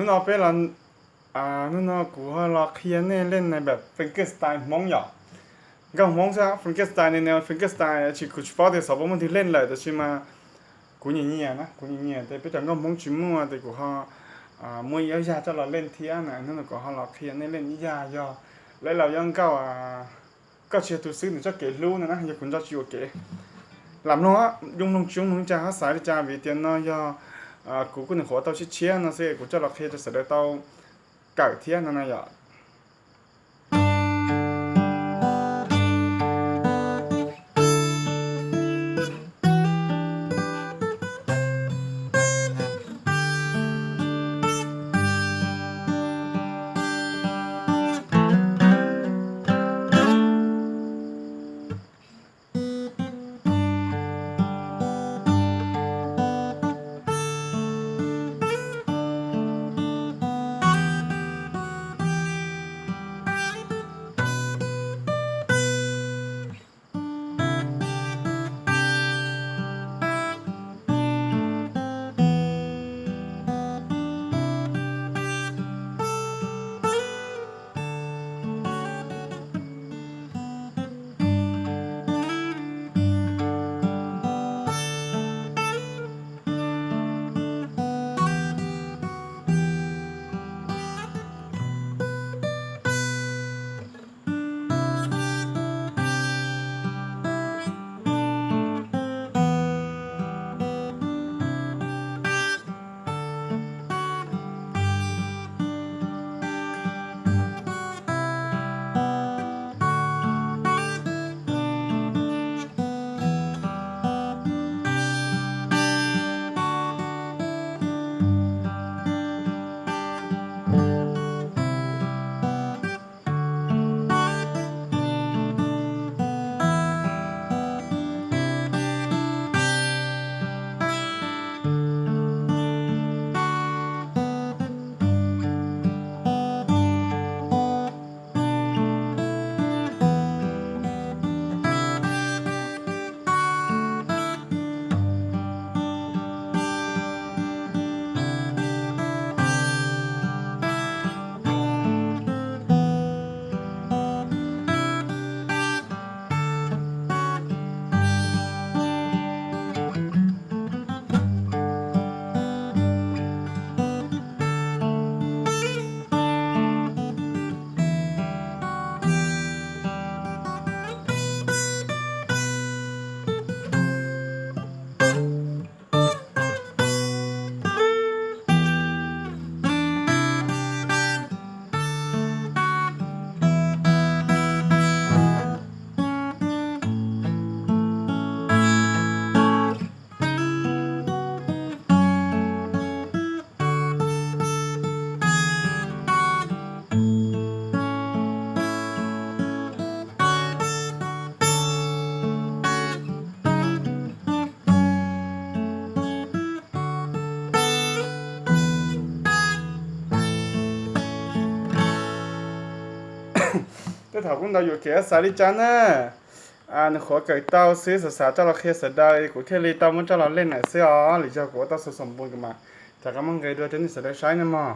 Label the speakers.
Speaker 1: นู่นเอาไปแล้วนู่นเอากูเขาลอกเขียนเนี่ยเล่นในแบบฟิงเกอร์สไตล์มองหยอกก็มองซะฟิงเกอร์สไตล์ในแนวฟิงเกอร์สไตล์ที่กูชอบที่สอบมันที่เล่นเลยแต่ใช่มากูเนี่ยนะกูเนี่ยแต่ไปจังก็มองชิมัวแต่กูเขามวยยาจะเราเล่นเทียนะนั่นก็เขาลอกเขียนเนี่ยเล่นยาย่อแล้วเรายังก็ก็เชียร์ตัวซื้อหนึ่งจะเกลูนะอย่าคุณจะชิวเกlàm nó dùng nông chúng nông cha hát sai đi cha vì tiền nó do cú cũng khó tao chia nó sẽ cũng cho lọc kia cho sẽ đợi tao cải thiện nó này vậy แต่ถ้าคุณเราอยู่แค่สาริจานะขอเกิดเต้าซื้อสาเจ้าเราเคสได้กูแค่เลยเต้ามันเจ้าเราเล่นไหนเสียอ๋อหรือเจ้ากูเต้าสมบูรณ์กันมาจากนั้นมันเกิดด้วยที่นี่เสด็จใช้นะมั้ง